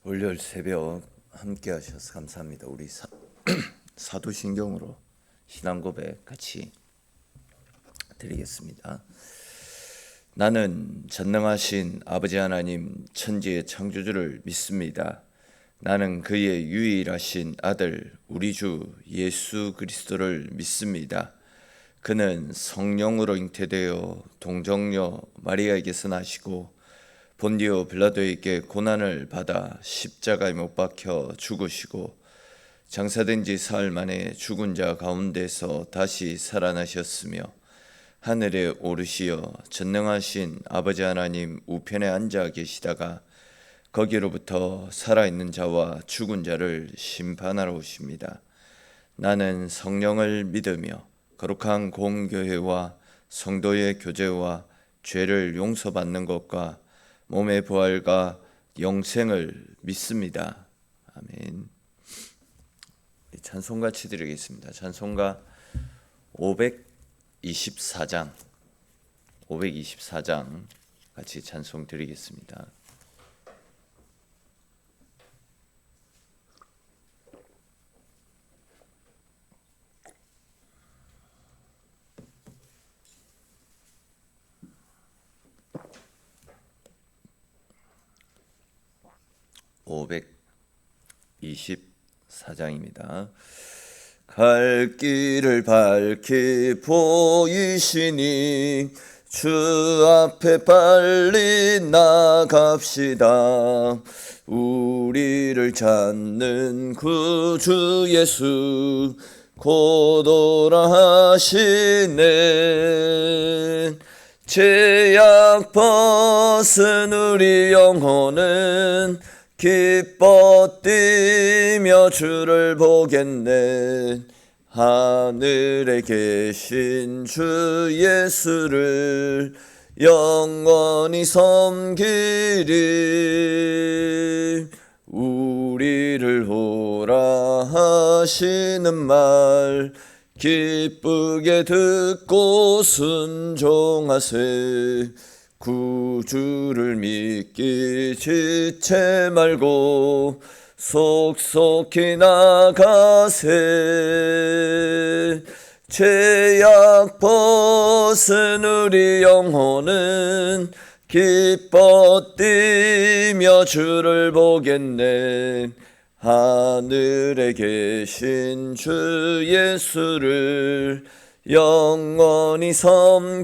월요일 새벽 함께 하셔서 감사합니다. 우리 사도신경으로 신앙 고백 같이 드리겠습니다. 나는 전능하신 아버지 하나님 천지의 창조주를 믿습니다. 나는 그의 유일하신 아들 우리 주 예수 그리스도를 믿습니다. 그는 성령으로 잉태되어 동정녀 마리아에게서 나시고 본디오 빌라도에게 고난을 받아 십자가에 못 박혀 죽으시고 장사된 지 사흘 만에 죽은 자 가운데서 다시 살아나셨으며 하늘에 오르시어 전능하신 아버지 하나님 우편에 앉아 계시다가 거기로부터 살아있는 자와 죽은 자를 심판하러 오십니다. 나는 성령을 믿으며 거룩한 공교회와 성도의 교제와 죄를 용서받는 것과 몸의 부활과 영생을 믿습니다. 아멘. 찬송 같이 드리겠습니다. 찬송가 524장 같이 찬송 드리겠습니다. (524장입니다) 갈 길을 밝히 보이시니 주 앞에 빨리 나갑시다. 우리를 찾는 구주 예수 곧 오라 하시네. 죄악 벗은 우리 영혼은 기뻐 뛰며 주를 보겠네. 하늘에 계신 주 예수를 영원히 섬기리. 우리를 오라 하시는 말 기쁘게 듣고 순종하세. 구주를 믿기 지체 말고 속속히 나가세. 죄악 벗은 우리 영혼은 기뻐 뛰며 주를 보겠네. 하늘에 계신 주 예수를 영원히 섬기리.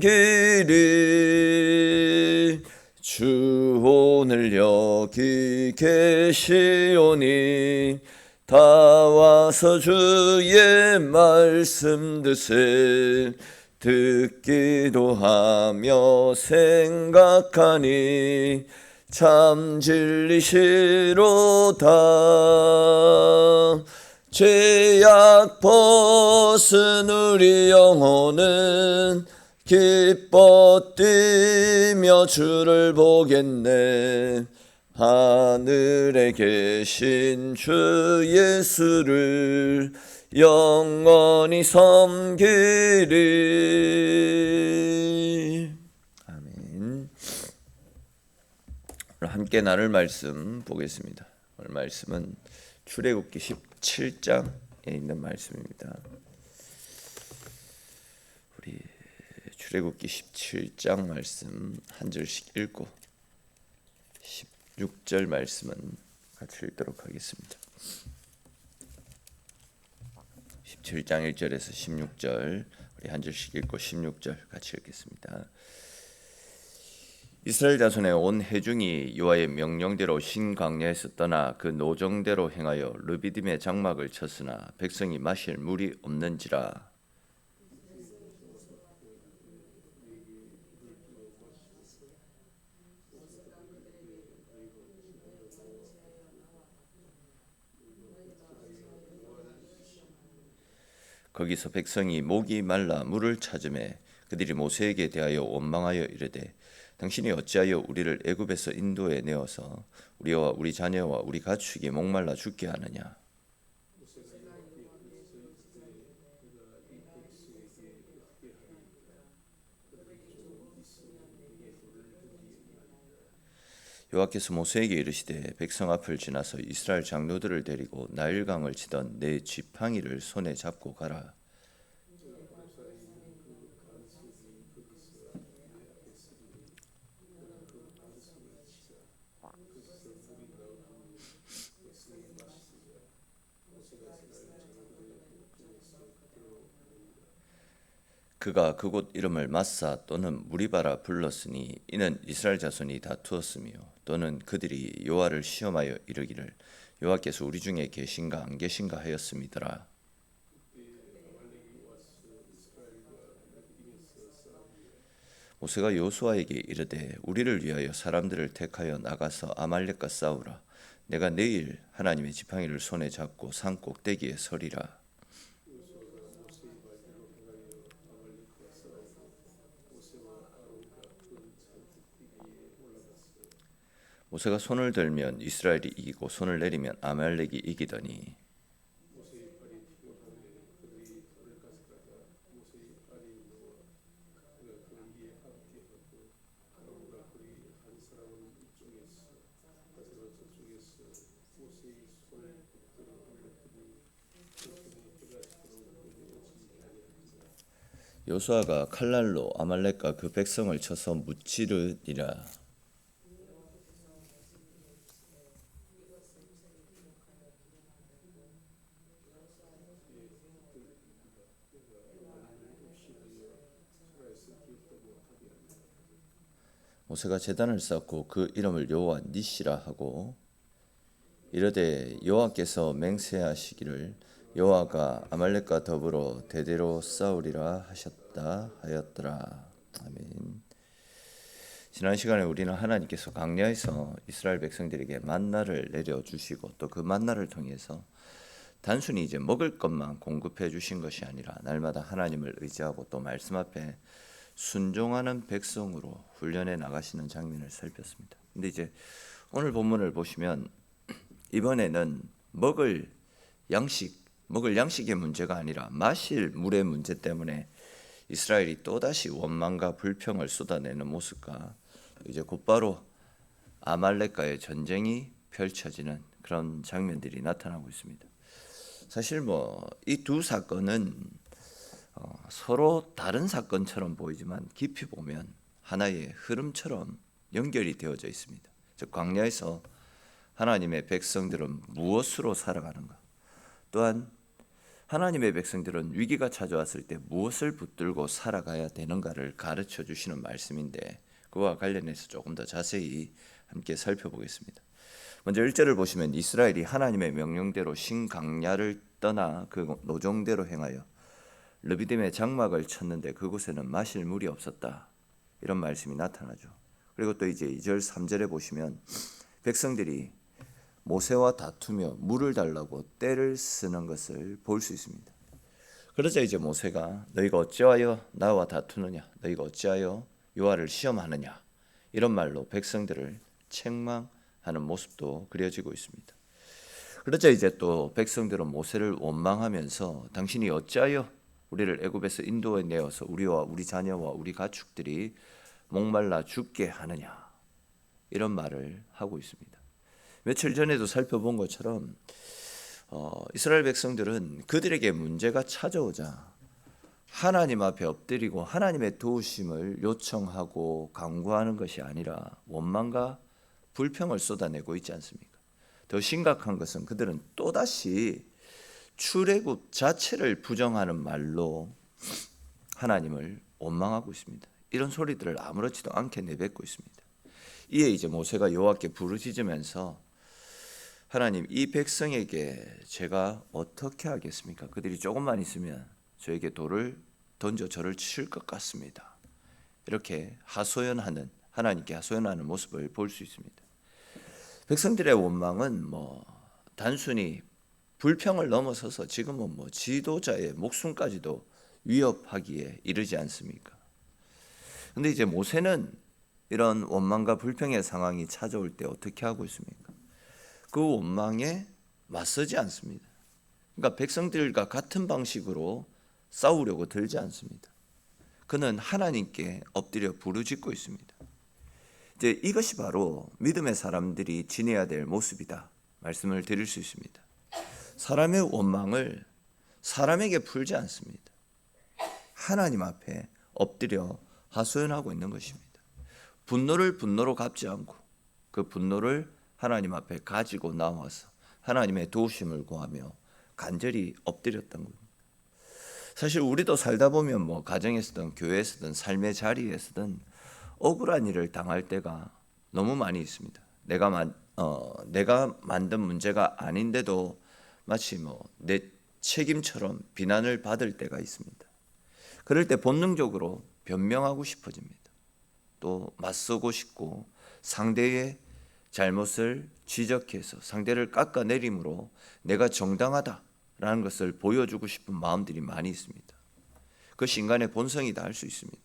주 오늘 여기 계시오니 다 와서 주의 말씀 드세. 듣기도 하며 생각하니 참 진리시로다. 죄악 벗은 우리 영혼은 기뻐 뛰며 주를 보겠네. 하늘에 계신 주 예수를 영원히 섬기리. 아멘. 오늘 함께 나눌 말씀 보겠습니다. 오늘 말씀은 출애굽기 17장에 있는 말씀입니다. 우리 출애굽기 17장 말씀 한 절씩 읽고 16절 말씀은 같이 읽도록 하겠습니다. 17장 1절에서 16절 우리 한 절씩 읽고 16절 같이 읽겠습니다. 이스라엘 자손의 온 회중이 여호와의 명령대로 신광야에서 떠나 그 노정대로 행하여 르비딤의 장막을 쳤으나 백성이 마실 물이 없는지라. 거기서 백성이 목이 말라 물을 찾으매 그들이 모세에게 대하여 원망하여 이르되 당신이 어찌하여 우리를 애굽에서 인도해 내어서 우리와 우리 자녀와 우리 가축이 목말라 죽게 하느냐. 여호와께서 모세에게 이르시되 백성 앞을 지나서 이스라엘 장로들을 데리고 나일강을 치던 내 지팡이를 손에 잡고 가라. 그가 그곳 이름을 마사 또는 무리바라 불렀으니 이는 이스라엘 자손이 다투었으며 또는 그들이 여호와를 시험하여 이르기를 여호와께서 우리 중에 계신가 안 계신가 하였음이더라. 모세가 여호수아에게 이르되 우리를 위하여 사람들을 택하여 나가서 아말렉과 싸우라. 내가 내일 하나님의 지팡이를 손에 잡고 산 꼭대기에 서리라. 모세가 손을 들면 이스라엘이 이기고 손을 내리면 아말렉이 이기더니 여호수아가 칼날로 아말렉과 그 백성을 쳐서 무찌르니라. 모세가 제단을 쌓고 그 이름을 여호와 니시라 하고 이르되 여호와께서 맹세하시기를 여호와가 아말렉과 더불어 대대로 싸우리라 하셨다 하였더라. 아멘. 지난 시간에 우리는 하나님께서 광야에서 이스라엘 백성들에게 만나를 내려 주시고 또 그 만나를 통해서 단순히 이제 먹을 것만 공급해 주신 것이 아니라 날마다 하나님을 의지하고 또 말씀 앞에 순종하는 백성으로 훈련해 나가시는 장면을 살폈습니다. 근데 이제 오늘 본문을 보시면 이번에는 먹을 양식의 문제가 아니라 마실 물의 문제 때문에 이스라엘이 또다시 원망과 불평을 쏟아내는 모습과 이제 곧바로 아말렉과의 전쟁이 펼쳐지는 그런 장면들이 나타나고 있습니다. 사실 이 두 사건은 서로 다른 사건처럼 보이지만 깊이 보면 하나의 흐름처럼 연결이 되어져 있습니다. 즉 광야에서 하나님의 백성들은 무엇으로 살아가는가? 또한 하나님의 백성들은 위기가 찾아왔을 때 무엇을 붙들고 살아가야 되는가를 가르쳐 주시는 말씀인데 그와 관련해서 조금 더 자세히 함께 살펴보겠습니다. 먼저 1절을 보시면 이스라엘이 하나님의 명령대로 신광야를 떠나 그 노정대로 행하여 르비딤의 장막을 쳤는데 그곳에는 마실 물이 없었다. 이런 말씀이 나타나죠. 그리고 또 이제 2절 3절에 보시면 백성들이 모세와 다투며 물을 달라고 떼를 쓰는 것을 볼 수 있습니다. 그러자 이제 모세가 너희가 어찌하여 나와 다투느냐, 너희가 어찌하여 여호와를 시험하느냐, 이런 말로 백성들을 책망하는 모습도 그려지고 있습니다. 그러자 이제 또 백성들은 모세를 원망하면서 당신이 어찌하여 우리를 애굽에서 인도에 내어서 우리와 우리 자녀와 우리 가축들이 목말라 죽게 하느냐, 이런 말을 하고 있습니다. 며칠 전에도 살펴본 것처럼 이스라엘 백성들은 그들에게 문제가 찾아오자 하나님 앞에 엎드리고 하나님의 도우심을 요청하고 간구하는 것이 아니라 원망과 불평을 쏟아내고 있지 않습니까? 더 심각한 것은 그들은 또다시 출애굽 자체를 부정하는 말로 하나님을 원망하고 있습니다. 이런 소리들을 아무렇지도 않게 내뱉고 있습니다. 이에 이제 모세가 여호와께 부르짖으면서 하나님, 이 백성에게 제가 어떻게 하겠습니까? 그들이 조금만 있으면 저에게 돌을 던져 저를 칠 것 같습니다. 이렇게 하나님께 하소연하는 모습을 볼 수 있습니다. 백성들의 원망은 단순히 불평을 넘어서서 지금은 지도자의 목숨까지도 위협하기에 이르지 않습니까? 근데 이제 모세는 이런 원망과 불평의 상황이 찾아올 때 어떻게 하고 있습니까? 그 원망에 맞서지 않습니다. 그러니까 백성들과 같은 방식으로 싸우려고 들지 않습니다. 그는 하나님께 엎드려 부르짖고 있습니다. 이제 이것이 바로 믿음의 사람들이 지내야 될 모습이다 말씀을 드릴 수 있습니다. 사람의 원망을 사람에게 풀지 않습니다. 하나님 앞에 엎드려 하소연하고 있는 것입니다. 분노를 분노로 갚지 않고 그 분노를 하나님 앞에 가지고 나와서 하나님의 도우심을 구하며 간절히 엎드렸던 겁니다. 사실 우리도 살다 보면 뭐 가정에서든 교회에서든 삶의 자리에서든 억울한 일을 당할 때가 너무 많이 있습니다. 내가 만든 문제가 아닌데도 마치 내 책임처럼 비난을 받을 때가 있습니다. 그럴 때 본능적으로 변명하고 싶어집니다. 또 맞서고 싶고 상대의 잘못을 지적해서 상대를 깎아내림으로 내가 정당하다라는 것을 보여주고 싶은 마음들이 많이 있습니다. 그것이 인간의 본성이다 할 수 있습니다.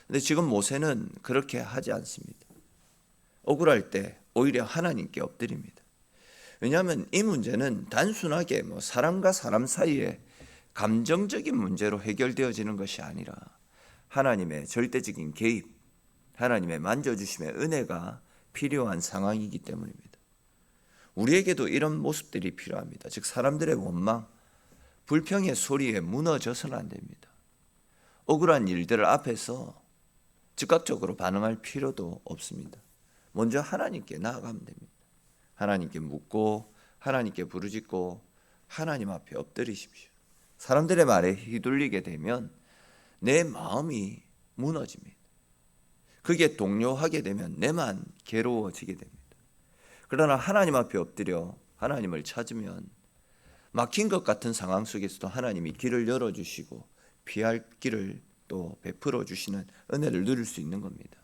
그런데 지금 모세는 그렇게 하지 않습니다. 억울할 때 오히려 하나님께 엎드립니다. 왜냐하면 이 문제는 단순하게 사람과 사람 사이에 감정적인 문제로 해결되어지는 것이 아니라 하나님의 절대적인 개입, 하나님의 만져주심의 은혜가 필요한 상황이기 때문입니다. 우리에게도 이런 모습들이 필요합니다. 즉 사람들의 원망, 불평의 소리에 무너져서는 안 됩니다. 억울한 일들 앞에서 즉각적으로 반응할 필요도 없습니다. 먼저 하나님께 나아가면 됩니다. 하나님께 묻고 하나님께 부르짖고 하나님 앞에 엎드리십시오. 사람들의 말에 휘둘리게 되면 내 마음이 무너집니다. 그게 동요하게 되면 내만 괴로워지게 됩니다. 그러나 하나님 앞에 엎드려 하나님을 찾으면 막힌 것 같은 상황 속에서도 하나님이 길을 열어주시고 피할 길을 또 베풀어 주시는 은혜를 누릴 수 있는 겁니다.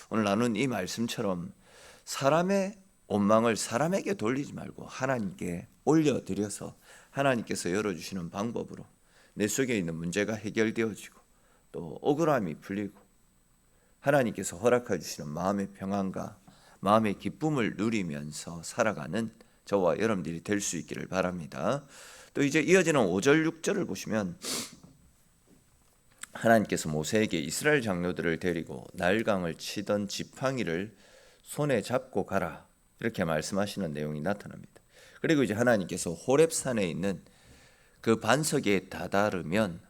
오늘 나눈 이 말씀처럼 사람의 원망을 사람에게 돌리지 말고 하나님께 올려드려서 하나님께서 열어주시는 방법으로 내 속에 있는 문제가 해결되어지고 또 억울함이 풀리고 하나님께서 허락해 주시는 마음의 평안과 마음의 기쁨을 누리면서 살아가는 저와 여러분들이 될 수 있기를 바랍니다. 또 이제 이어지는 5절 6절을 보시면 하나님께서 모세에게 이스라엘 장로들을 데리고 나일강을 치던 지팡이를 손에 잡고 가라 이렇게 말씀하시는 내용이 나타납니다. 그리고 이제 하나님께서 호렙산에 있는 그 반석에 다다르면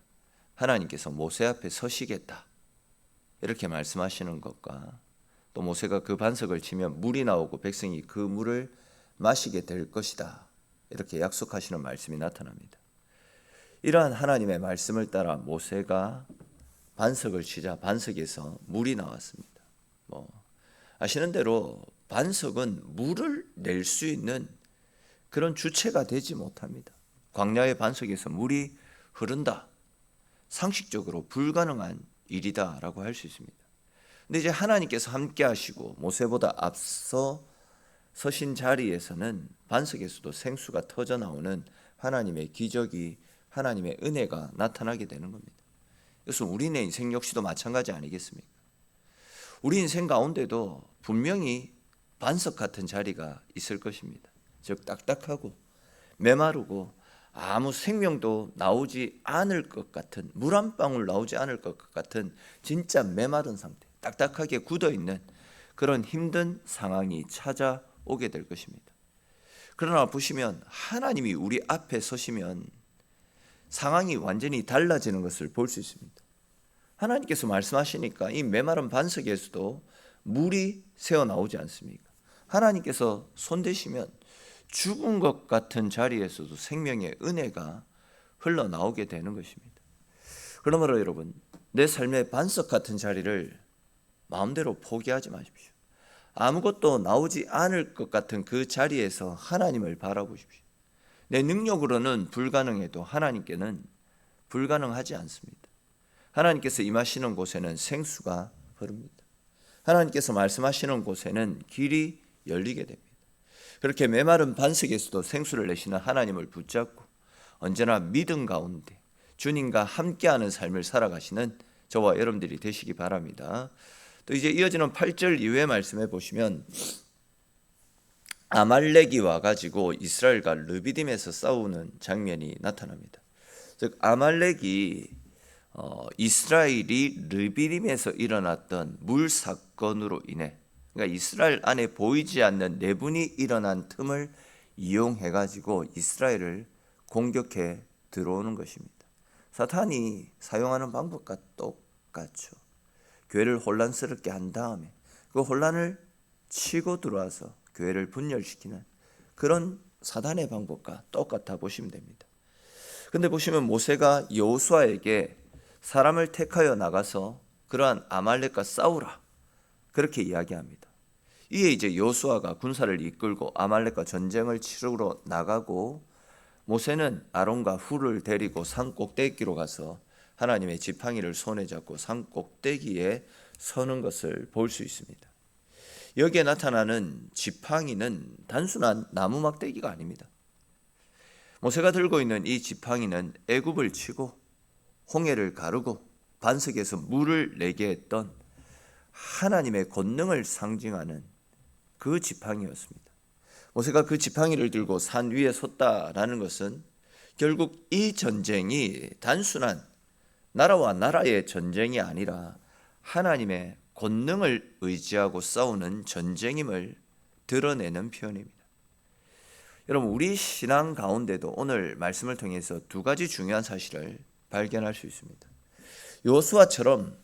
하나님께서 모세 앞에 서시겠다 이렇게 말씀하시는 것과 또 모세가 그 반석을 치면 물이 나오고 백성이 그 물을 마시게 될 것이다 이렇게 약속하시는 말씀이 나타납니다. 이러한 하나님의 말씀을 따라 모세가 반석을 치자 반석에서 물이 나왔습니다. 아시는 대로 반석은 물을 낼 수 있는 그런 주체가 되지 못합니다. 광야의 반석에서 물이 흐른다. 상식적으로 불가능한 일이다라고 할 수 있습니다. 근데 이제 하나님께서 함께 하시고 모세보다 앞서 서신 자리에서는 반석에서도 생수가 터져 나오는 하나님의 기적이 하나님의 은혜가 나타나게 되는 겁니다. 이것은 우리의 인생 역시도 마찬가지 아니겠습니까? 우리 인생 가운데도 분명히 반석 같은 자리가 있을 것입니다. 즉 딱딱하고 메마르고 아무 생명도 나오지 않을 것 같은 물 한 방울 나오지 않을 것 같은 진짜 메마른 상태, 딱딱하게 굳어있는 그런 힘든 상황이 찾아오게 될 것입니다. 그러나 보시면 하나님이 우리 앞에 서시면 상황이 완전히 달라지는 것을 볼 수 있습니다. 하나님께서 말씀하시니까 이 메마른 반석에서도 물이 새어나오지 않습니까? 하나님께서 손대시면 죽은 것 같은 자리에서도 생명의 은혜가 흘러나오게 되는 것입니다. 그러므로 여러분, 내 삶의 반석 같은 자리를 마음대로 포기하지 마십시오. 아무것도 나오지 않을 것 같은 그 자리에서 하나님을 바라보십시오. 내 능력으로는 불가능해도 하나님께는 불가능하지 않습니다. 하나님께서 임하시는 곳에는 생수가 흐릅니다. 하나님께서 말씀하시는 곳에는 길이 열리게 됩니다. 그렇게 메마른 반석에서도 생수를 내시는 하나님을 붙잡고 언제나 믿음 가운데 주님과 함께하는 삶을 살아가시는 저와 여러분들이 되시기 바랍니다. 또 이제 이어지는 8절 이후의 말씀에 보시면 아말렉이 와가지고 이스라엘과 르비딤에서 싸우는 장면이 나타납니다. 즉 아말렉이 이스라엘이 르비딤에서 일어났던 물 사건으로 인해 그러니까 이스라엘 안에 보이지 않는 내분이 일어난 틈을 이용해 가지고 이스라엘을 공격해 들어오는 것입니다. 사탄이 사용하는 방법과 똑같죠. 교회를 혼란스럽게 한 다음에 그 혼란을 치고 들어와서 교회를 분열시키는 그런 사단의 방법과 똑같아 보시면 됩니다. 근데 보시면 모세가 여호수아에게 사람을 택하여 나가서 그러한 아말렉과 싸우라 그렇게 이야기합니다. 이에 이제 여호수아가 군사를 이끌고 아말렉과 전쟁을 치르러 나가고 모세는 아론과 훌을 데리고 산 꼭대기로 가서 하나님의 지팡이를 손에 잡고 산 꼭대기에 서는 것을 볼 수 있습니다. 여기에 나타나는 지팡이는 단순한 나무 막대기가 아닙니다. 모세가 들고 있는 이 지팡이는 애굽을 치고 홍해를 가르고 반석에서 물을 내게 했던 하나님의 권능을 상징하는 그 지팡이였습니다. 모세가 그 지팡이를 들고 산 위에 섰다라는 것은 결국 이 전쟁이 단순한 나라와 나라의 전쟁이 아니라 하나님의 권능을 의지하고 싸우는 전쟁임을 드러내는 표현입니다. 여러분, 우리 신앙 가운데도 오늘 말씀을 통해서 두 가지 중요한 사실을 발견할 수 있습니다. 여호수아처럼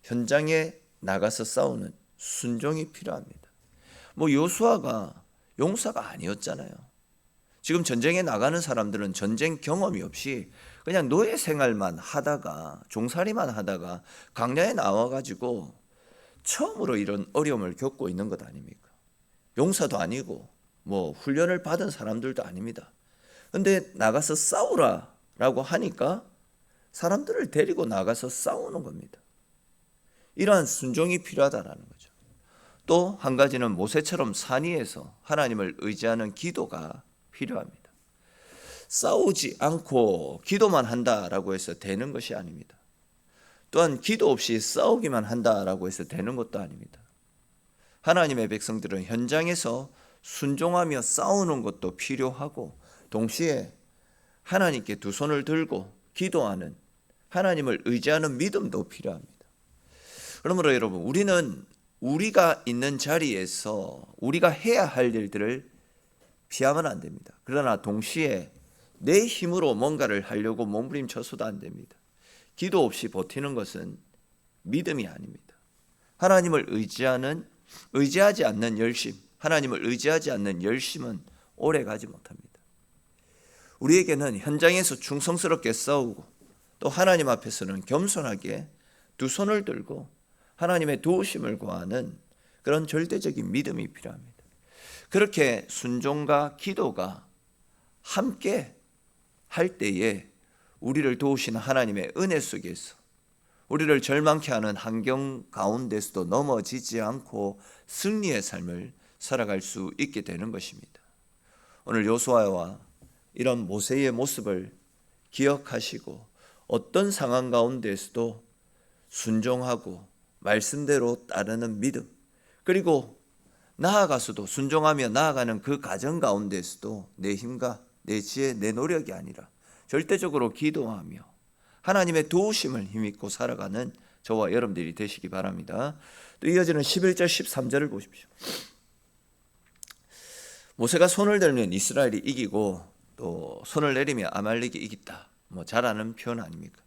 현장에 나가서 싸우는 순종이 필요합니다. 여호수아가 용사가 아니었잖아요. 지금 전쟁에 나가는 사람들은 전쟁 경험이 없이 그냥 노예 생활만 하다가 종살이만 하다가 광야에 나와가지고 처음으로 이런 어려움을 겪고 있는 것 아닙니까? 용사도 아니고 훈련을 받은 사람들도 아닙니다. 근데 나가서 싸우라라고 하니까 사람들을 데리고 나가서 싸우는 겁니다. 이러한 순종이 필요하다라는 거죠. 또 한 가지는 모세처럼 산 위에서 하나님을 의지하는 기도가 필요합니다. 싸우지 않고 기도만 한다라고 해서 되는 것이 아닙니다. 또한 기도 없이 싸우기만 한다라고 해서 되는 것도 아닙니다. 하나님의 백성들은 현장에서 순종하며 싸우는 것도 필요하고 동시에 하나님께 두 손을 들고 기도하는 하나님을 의지하는 믿음도 필요합니다. 그러므로 여러분, 우리는 우리가 있는 자리에서 우리가 해야 할 일들을 피하면 안 됩니다. 그러나 동시에 내 힘으로 뭔가를 하려고 몸부림쳐서도 안 됩니다. 기도 없이 버티는 것은 믿음이 아닙니다. 하나님을 의지하지 않는 열심, 하나님을 의지하지 않는 열심은 오래 가지 못합니다. 우리에게는 현장에서 충성스럽게 싸우고 또 하나님 앞에서는 겸손하게 두 손을 들고 하나님의 도우심을 구하는 그런 절대적인 믿음이 필요합니다. 그렇게 순종과 기도가 함께 할 때에 우리를 도우시는 하나님의 은혜 속에서 우리를 절망케 하는 환경 가운데서도 넘어지지 않고 승리의 삶을 살아갈 수 있게 되는 것입니다. 오늘 여호수아와 이런 모세의 모습을 기억하시고 어떤 상황 가운데서도 순종하고 말씀대로 따르는 믿음, 그리고 나아가서도 순종하며 나아가는 그 과정 가운데서도 내 힘과 내 지혜, 내 노력이 아니라 절대적으로 기도하며 하나님의 도우심을 힘입고 살아가는 저와 여러분들이 되시기 바랍니다. 또 이어지는 11절 13절을 보십시오. 모세가 손을 들면 이스라엘이 이기고 또 손을 내리면 아말렉이 이겼다. 잘하는 표현 아닙니까?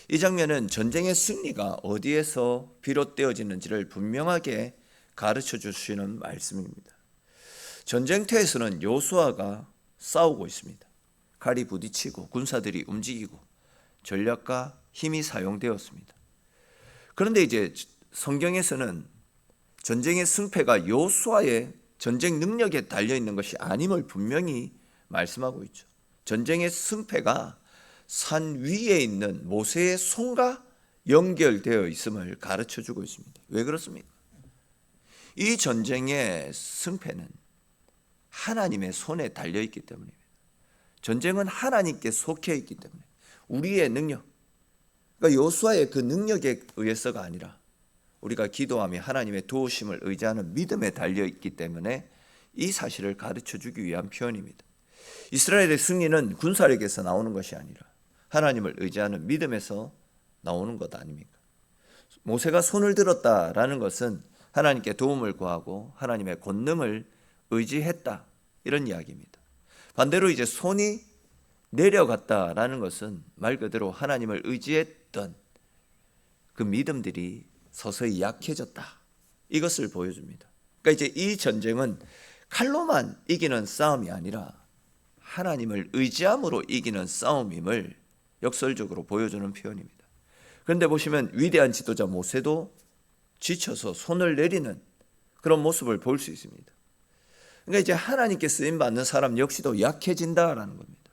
이 장면은 전쟁의 승리가 어디에서 비롯되어지는지를 분명하게 가르쳐 주시는 말씀입니다. 전쟁터에서는 여호수아가 싸우고 있습니다. 칼이 부딪히고 군사들이 움직이고 전략과 힘이 사용되었습니다. 그런데 이제 성경에서는 전쟁의 승패가 여호수아의 전쟁 능력에 달려 있는 것이 아님을 분명히 말씀하고 있죠. 전쟁의 승패가 산 위에 있는 모세의 손과 연결되어 있음을 가르쳐 주고 있습니다. 왜 그렇습니까? 이 전쟁의 승패는 하나님의 손에 달려 있기 때문입니다. 전쟁은 하나님께 속해 있기 때문에 우리의 능력, 그러니까 여호수아의 그 능력에 의해서가 아니라 우리가 기도하며 하나님의 도우심을 의지하는 믿음에 달려 있기 때문에 이 사실을 가르쳐 주기 위한 표현입니다. 이스라엘의 승리는 군사력에서 나오는 것이 아니라 하나님을 의지하는 믿음에서 나오는 것 아닙니까? 모세가 손을 들었다라는 것은 하나님께 도움을 구하고 하나님의 권능을 의지했다, 이런 이야기입니다. 반대로 이제 손이 내려갔다라는 것은 말 그대로 하나님을 의지했던 그 믿음들이 서서히 약해졌다, 이것을 보여줍니다. 그러니까 이제 이 전쟁은 칼로만 이기는 싸움이 아니라 하나님을 의지함으로 이기는 싸움임을 역설적으로 보여주는 표현입니다. 그런데 보시면 위대한 지도자 모세도 지쳐서 손을 내리는 그런 모습을 볼 수 있습니다. 그러니까 이제 하나님께 쓰임 받는 사람 역시도 약해진다라는 겁니다.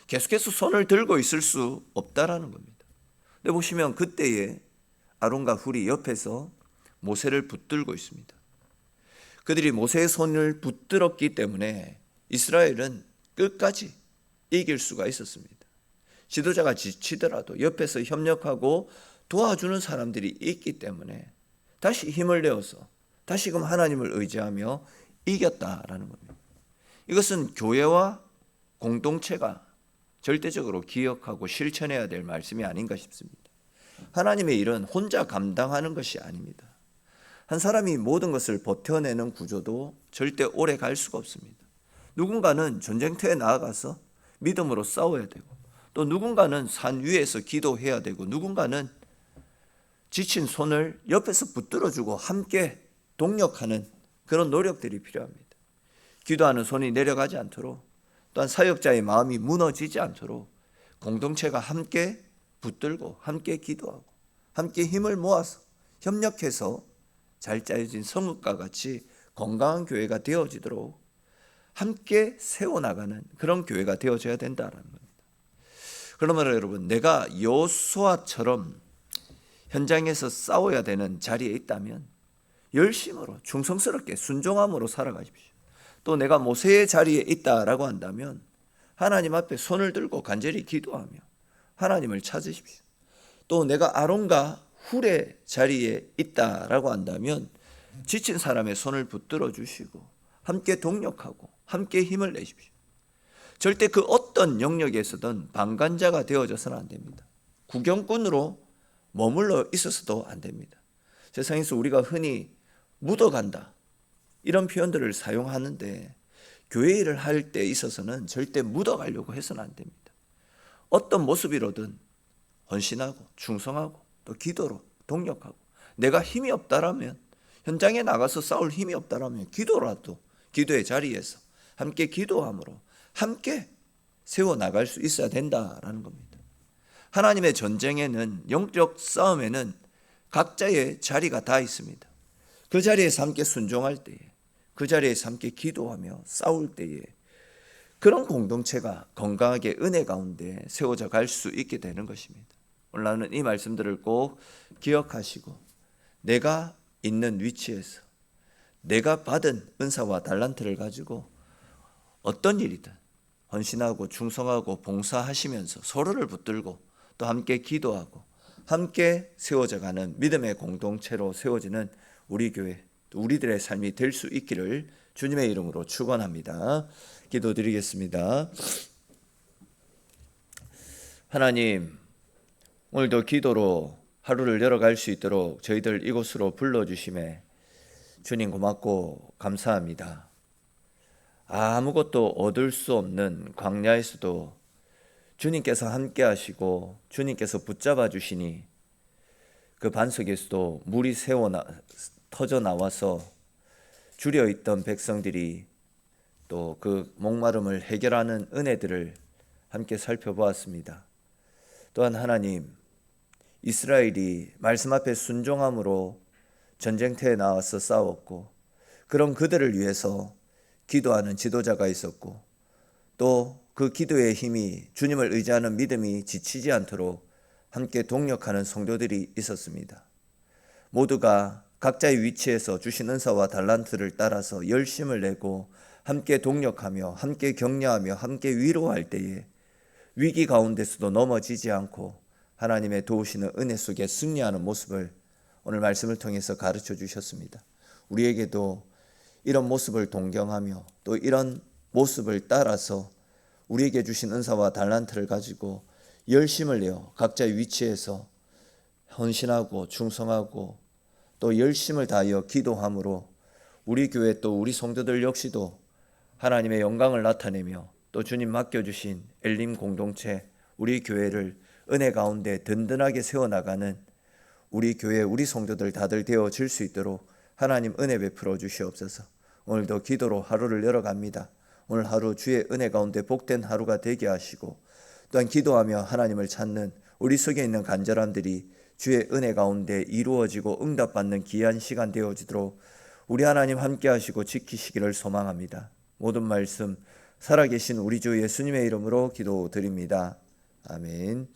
계속해서 손을 들고 있을 수 없다라는 겁니다. 근데 보시면 그때에 아론과 훌이 옆에서 모세를 붙들고 있습니다. 그들이 모세의 손을 붙들었기 때문에 이스라엘은 끝까지 이길 수가 있었습니다. 지도자가 지치더라도 옆에서 협력하고 도와주는 사람들이 있기 때문에 다시 힘을 내어서 다시금 하나님을 의지하며 이겼다라는 겁니다. 이것은 교회와 공동체가 절대적으로 기억하고 실천해야 될 말씀이 아닌가 싶습니다. 하나님의 일은 혼자 감당하는 것이 아닙니다. 한 사람이 모든 것을 버텨내는 구조도 절대 오래 갈 수가 없습니다. 누군가는 전쟁터에 나아가서 믿음으로 싸워야 되고, 또 누군가는 산 위에서 기도해야 되고, 누군가는 지친 손을 옆에서 붙들어주고 함께 동력하는 그런 노력들이 필요합니다. 기도하는 손이 내려가지 않도록, 또한 사역자의 마음이 무너지지 않도록 공동체가 함께 붙들고 함께 기도하고 함께 힘을 모아서 협력해서 잘 짜여진 성읍과 같이 건강한 교회가 되어지도록 함께 세워나가는 그런 교회가 되어져야 된다는 겁니다. 그러면 여러분, 내가 여호수아처럼 현장에서 싸워야 되는 자리에 있다면 열심으로 충성스럽게 순종함으로 살아가십시오. 또 내가 모세의 자리에 있다라고 한다면 하나님 앞에 손을 들고 간절히 기도하며 하나님을 찾으십시오. 또 내가 아론과 훌의 자리에 있다라고 한다면 지친 사람의 손을 붙들어 주시고 함께 동력하고 함께 힘을 내십시오. 절대 그 어떤 영역에서든 방관자가 되어져서는 안 됩니다. 구경꾼으로 머물러 있어서도 안 됩니다. 세상에서 우리가 흔히 묻어간다, 이런 표현들을 사용하는데 교회 일을 할 때 있어서는 절대 묻어가려고 해서는 안 됩니다. 어떤 모습이로든 헌신하고 충성하고 또 기도로 동력하고, 내가 힘이 없다라면, 현장에 나가서 싸울 힘이 없다라면 기도라도, 기도의 자리에서 함께 기도함으로 함께 세워나갈 수 있어야 된다라는 겁니다. 하나님의 전쟁에는, 영적 싸움에는 각자의 자리가 다 있습니다. 그 자리에서 함께 순종할 때에, 그 자리에서 함께 기도하며 싸울 때에 그런 공동체가 건강하게 은혜 가운데 세워져 갈 수 있게 되는 것입니다. 오늘 나는 이 말씀들을 꼭 기억하시고 내가 있는 위치에서 내가 받은 은사와 달란트를 가지고 어떤 일이든 헌신하고 충성하고 봉사하시면서 서로를 붙들고 또 함께 기도하고 함께 세워져 가는 믿음의 공동체로 세워지는 우리 교회, 우리들의 삶이 될 수 있기를 주님의 이름으로 축원합니다. 기도드리겠습니다. 하나님, 오늘도 기도로 하루를 열어갈 수 있도록 저희들 이곳으로 불러주심에 주님 고맙고 감사합니다. 아무것도 얻을 수 없는 광야에서도 주님께서 함께 하시고 주님께서 붙잡아 주시니 그 반석에서도 물이 터져 나와서 줄여 있던 백성들이 또 그 목마름을 해결하는 은혜들을 함께 살펴보았습니다. 또한 하나님, 이스라엘이 말씀 앞에 순종함으로 전쟁터에 나와서 싸웠고, 그런 그들을 위해서 기도하는 지도자가 있었고, 또 그 기도의 힘이 주님을 의지하는 믿음이 지치지 않도록 함께 동력하는 성도들이 있었습니다. 모두가 각자의 위치에서 주신 은사와 달란트를 따라서 열심을 내고 함께 동력하며 함께 격려하며 함께 위로할 때에 위기 가운데서도 넘어지지 않고 하나님의 도우시는 은혜 속에 승리하는 모습을 오늘 말씀을 통해서 가르쳐 주셨습니다. 우리에게도 이런 모습을 동경하며 또 이런 모습을 따라서 우리에게 주신 은사와 달란트를 가지고 열심을 내어 각자의 위치에서 헌신하고 충성하고 또 열심을 다하여 기도함으로 우리 교회 또 우리 성도들 역시도 하나님의 영광을 나타내며 또 주님 맡겨주신 엘림 공동체 우리 교회를 은혜 가운데 든든하게 세워나가는 우리 교회 우리 성도들 다들 되어질 수 있도록 하나님 은혜 베풀어 주시옵소서. 오늘도 기도로 하루를 열어갑니다. 오늘 하루 주의 은혜 가운데 복된 하루가 되게 하시고 또한 기도하며 하나님을 찾는 우리 속에 있는 간절함들이 주의 은혜 가운데 이루어지고 응답받는 귀한 시간 되어지도록 우리 하나님 함께 하시고 지키시기를 소망합니다. 모든 말씀 살아계신 우리 주 예수님의 이름으로 기도드립니다. 아멘.